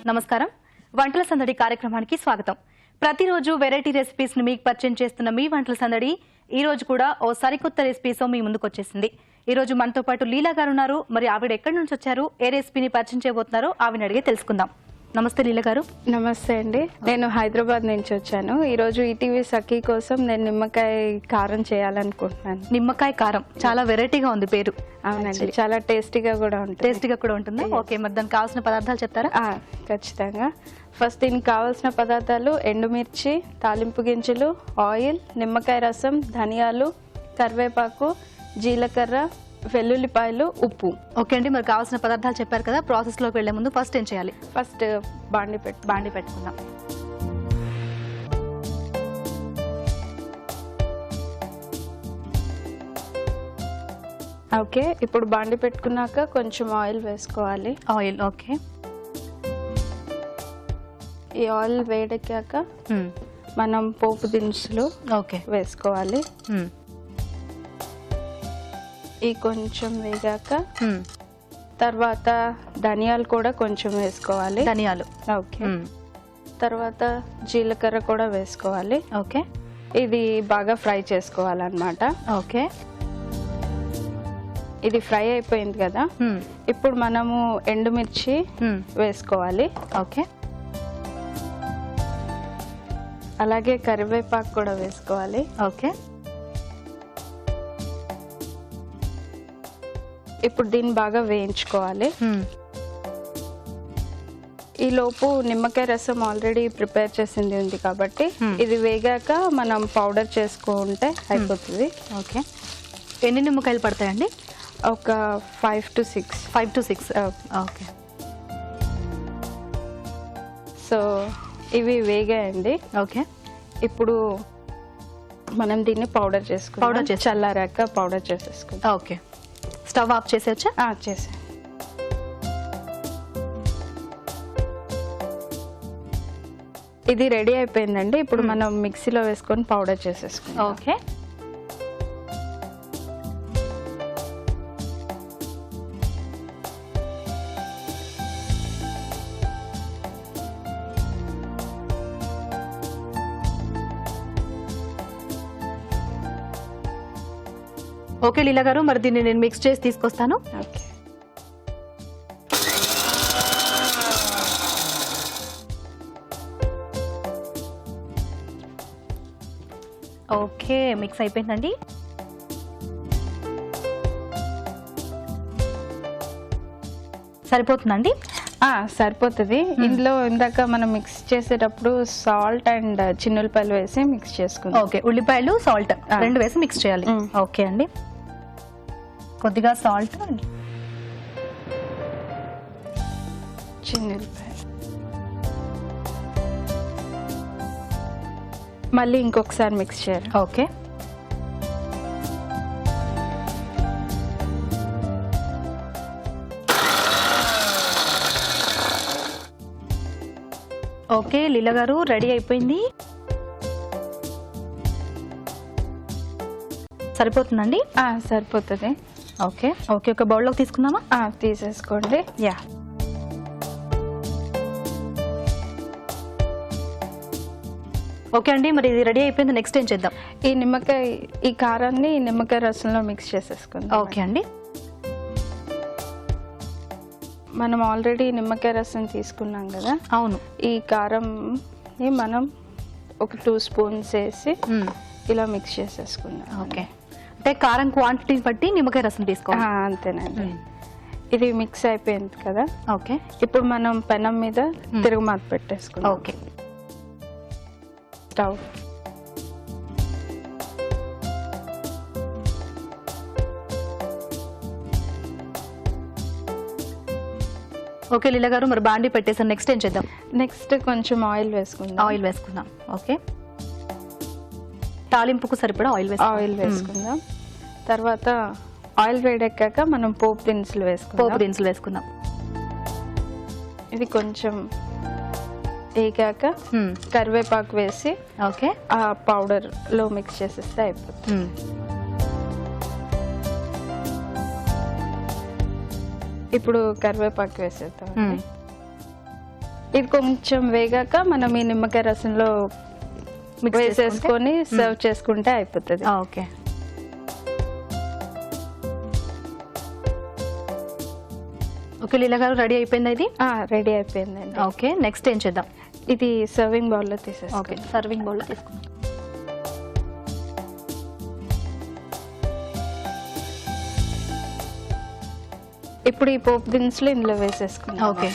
నమస్కారం వంటల సందడి కార్యక్రమానికి స్వాగతం. ప్రతిరోజు వెరైటీ రెసిపీస్ ని మీకు పరిచయం చేస్తున్న మీ వంటల సందడి ఈ రోజు కూడా ఓ సరికొత్త రెసిపీతో మీ ముందుకు వచ్చేసింది. ఈ రోజు మనతో పాటు లీలా గారు ఉన్నారు. మరి ఆవిడ ఎక్కడి నుంచి వచ్చారు, ఏ రెసిపీని పరిచయం చేయబోతున్నారో ఆవిడని అడిగి తెలుసుకుందాం. నమస్తే లీలా గారు. నమస్తే అండి, నేను హైదరాబాద్ నుంచి వచ్చాను. ఈరోజు ఈటీవీ సఖీ కోసం నేను నిమ్మకాయ కారం చేయాలనుకుంటున్నాను. నిమ్మకాయ కారం చాలా వెరైటీగా ఉంది పేరు. అవునండి, చాలా టేస్టీగా కూడా ఉంటుంది. ఓకే, మరి దానికి కావాల్సిన పదార్థాలు చెప్తారా? ఖచ్చితంగా. ఫస్ట్ దీనికి కావాల్సిన పదార్థాలు ఎండుమిర్చి, తాలింపు గింజలు, ఆయిల్, నిమ్మకాయ రసం, ధనియాలు, కరివేపాకు, జీలకర్ర, వెల్లుల్లిపాయలు, ఉప్పు. ఓకే అండి, మరి కావాల్సిన పదార్థాలు చెప్పారు కదా, ప్రాసెస్ లోకి వెళ్లే ముందు ఫస్ట్ ఏం చేయాలి? ఫస్ట్ బాండి పెట్టుకుందాం. ఓకే, ఇప్పుడు బాండి పెట్టుకున్నాక కొంచెం ఆయిల్ వేసుకోవాలి. Oil okay. ఈ ఆయిల్ వేడెక్కాక మనం పోపు దినుసులు ఓకే వేసుకోవాలి. ఈ కొంచెం వేగాక తర్వాత ధనియాలు కూడా కొంచెం వేసుకోవాలి. ధనియాలు ఓకే. తర్వాత జీలకర్ర కూడా వేసుకోవాలి. ఓకే, ఇది బాగా ఫ్రై చేసుకోవాలన్నమాట. ఓకే, ఇది ఫ్రై అయిపోయింది కదా, ఇప్పుడు మనము ఎండుమిర్చి వేసుకోవాలి. ఓకే, అలాగే కరివేపాకు కూడా వేసుకోవాలి. ఓకే. ఇప్పుడు దీన్ని బాగా వేయించుకోవాలి. ఈ లోపు నిమ్మకాయ రసం ఆల్రెడీ ప్రిపేర్ చేసింది ఉంది కాబట్టి ఇది వేగాక మనం పౌడర్ చేసుకుంటే అయిపోతుంది. ఓకే, ఎన్ని నిమ్మకాయలు పడతాయండి? ఒక 5 to 6. ఓకే, సో ఇవి వేగాయండి. ఓకే, ఇప్పుడు మనం దీన్ని పౌడర్ చేసుకుంటాం. చల్లారాక పౌడర్ చేసేసుకుంటాం. ఓకే, స్టవ్ ఆఫ్ చేసేయచ్చా? చేసే. ఇది రెడీ అయిపోయిందండి. ఇప్పుడు మనం మిక్సీలో వేసుకొని పౌడర్ చేసేసుకుంటాం. ఓకే, ఓకే లీలా గారు, మరి దీన్ని నేను మిక్స్ చేసి తీసుకొస్తాను. ఓకే, ఓకే, మిక్స్ అయిపోయిందండి. సరిపోతుందండి? సరిపోతుంది. ఇందులో ఇందాక మనం మిక్స్ చేసేటప్పుడు సాల్ట్ అండ్ చిన్నులపాయలు వేసి మిక్స్ చేసుకుందాం. ఓకే, ఉల్లిపాయలు సాల్ట్ రెండు వేసి మిక్స్ చేయాలి. ఓకే అండి, కొద్దిగా సాల్ట్, చిన్నులపాయలు, మళ్ళీ ఇంకొకసారి మిక్స్ చేయాలి. ఓకే, ఓకే లీలా గారు, రెడీ అయిపోయింది. సరిపోతుందండి? సరిపోతుంది. ఓకే ఓకే, ఒక బౌల్లోకి తీసుకుందామా? తీసేసుకోండి. యా, ఓకే అండి, మరి ఇది రెడీ అయిపోయింది. నెక్స్ట్ ఏం చేద్దాం? ఈ కారాన్ని నిమ్మకాయ రసంలో మిక్స్ చేసేసుకుందాం. ఓకే అండి, మనం ఆల్రెడీ నిమ్మకాయ రసం తీసుకున్నాం కదా. అవును. ఈ కారంని మనం ఒక 2 స్పూన్స్ వేసి ఇలా మిక్స్ చేసేసుకుందాం. ఓకే, అంటే కారం క్వాంటిటీ బట్టి నిమ్మకాయ రసం తీసుకోవాలి. అంతేనండి. ఇది మిక్స్ అయిపోయింది కదా. ఓకే, ఇప్పుడు మనం పెనం మీద తిరుగుమాత పెట్టేసుకుందాం. Okay, stove. ఓకే లీలా గారు, మరి బాండి పెట్టేసాను. నెక్స్ట్ ఏం చేద్దాం? నెక్స్ట్ కొంచెం ఆయిల్ వేసుకుందాం. ఓకే, తాలింపుకు సరిపడా ఆయిల్ వేసుకుందాం. తర్వాత ఆయిల్ వేడెక్కాక మనం పోపు దినుసులు వేసుకుందాం. ఇది కొంచెం వేగాక కరివేపాకు వేసి ఓకే ఆ పౌడర్ లో మిక్స్ చేసేస్తే అయిపోతుంది. ఇప్పుడు కరివేపాకు వేసేద్దాం. ఇది కొంచెం వేగాక మనం ఈ నిమ్మకాయ రసంలో వేసేసుకొని సర్వ్ చేసుకుంటే అయిపోతుంది. ఓకే, ఓకే లీలా గారు రెడీ అయిపోయింది ఇది? రెడీ అయిపోయిందండి. ఓకే, నెక్స్ట్ ఏం చేద్దాం? ఇది సర్వింగ్ బౌల్లో తీసేస్తాం. ఓకే, సర్వింగ్ బౌల్లో తీసుకుందాం. ఇప్పుడు ఈ పోపు దినుసులు ఇందులో వేసేసుకుందాం. ఓకే,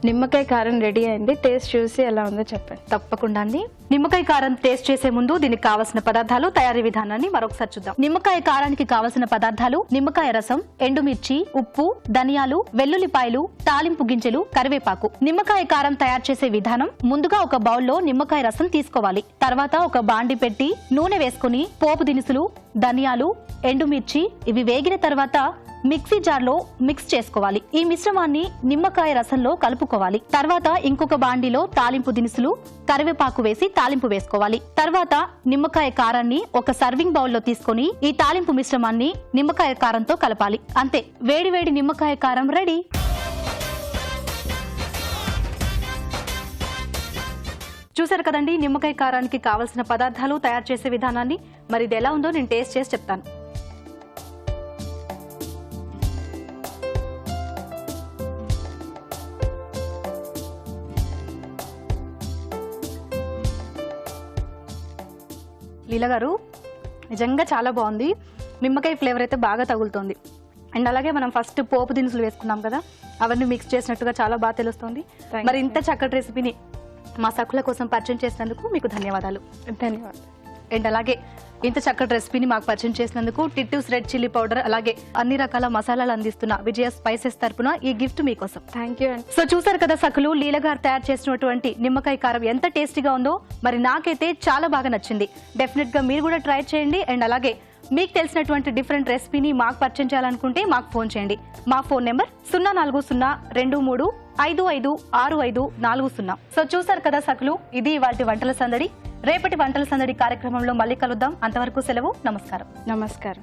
నిమ్మకాయ కారం రెడీ అయింది. టేస్ట్ చూసి ఎలా ఉందో చెప్పండి. తప్పకుండా అండి. నిమ్మకాయ కారం టేస్ట్ చేసే ముందు దీనికి కావలసిన పదార్థాలు, తయారీ విధానాన్ని మరొకసారి చూద్దాం. నిమ్మకాయ కారానికి కావలసిన పదార్థాలు: నిమ్మకాయ రసం, ఎండుమిర్చి, ఉప్పు, ధనియాలు, వెల్లుల్లిపాయలు, తాలింపు గింజలు, కరివేపాకు. నిమ్మకాయ కారం తయారు చేసే విధానం: ముందుగా ఒక బౌల్లో నిమ్మకాయ రసం తీసుకోవాలి. తర్వాత ఒక బాండి పెట్టి నూనె వేసుకుని పోపు దినుసులు, ధనియాలు, ఎండుమిర్చి ఇవి వేగిన తర్వాత మిక్సీ జార్లో మిక్స్ చేసుకోవాలి. ఈ మిశ్రమాన్ని నిమ్మకాయ రసంలో కలుపుకోవాలి. తర్వాత ఇంకొక బాండిలో తాలింపు దినుసులు, కరివేపాకు వేసి తాలింపు వేసుకోవాలి. తర్వాత నిమ్మకాయ కారాన్ని ఒక సర్వింగ్ బౌల్లో తీసుకొని ఈ తాలింపు మిశ్రమాన్ని నిమ్మకాయ కారంతో కలపాలి. అంతే, వేడి వేడి నిమ్మకాయ కారం రెడీ. చూసారు కదండి నిమ్మకాయ కారానికి కావలసిన పదార్థాలు, తయారు చేసే విధానాన్ని. మరి ఇది ఎలా ఉందో నేను టేస్ట్ చేసి చెప్తాను. లీలా గారు నిజంగా చాలా బాగుంది. నిమ్మకాయ ఫ్లేవర్ అయితే బాగా తగులుతోంది. అండ్ అలాగే మనం ఫస్ట్ పోపు దినుసులు వేసుకున్నాం కదా, అవన్నీ మిక్స్ చేసినట్టుగా చాలా బాగా తెలుస్తుంది. మరి ఇంత చక్కటి రెసిపీని మా సకుల కోసం పరిచయం చేసినందుకు మీకు ధన్యవాదాలు. ధన్యవాదాలు. అండ్ అలాగే ఇంత చక్కటి రెసిపీని మాకు పరిచయం చేసినందుకు టిట్టూస్ రెడ్ చిల్లీ పౌడర్ అలాగే అన్ని రకాల మసాలాలు అందిస్తున్న విజయ స్పైసెస్ తరపున ఈ గిఫ్ట్ మీకోసం. థ్యాంక్ యూ అండి. సో చూసారు కదా సకులు, లీలా గారు తయారు చేసినటువంటి నిమ్మకాయ కారం ఎంత టేస్టీగా ఉందో. మరి నాకైతే చాలా బాగా నచ్చింది. డెఫినెట్ గా మీరు కూడా ట్రై చేయండి. అండ్ అలాగే మీకు తెలిసినటువంటి డిఫరెంట్ రెసిపీని మాకు పరిచయం చేయాలనుకుంటే మాకు ఫోన్ చేయండి. మా ఫోన్ నెంబర్ 0402356540. సో చూసారు కదా సకులు, ఇది ఇవాల్టి వంటల సందడి. రేపటి వంటల సందడి కార్యక్రమంలో మళ్ళీ కలుద్దాం. అంతవరకు సెలవు. నమస్కారం. నమస్కారం.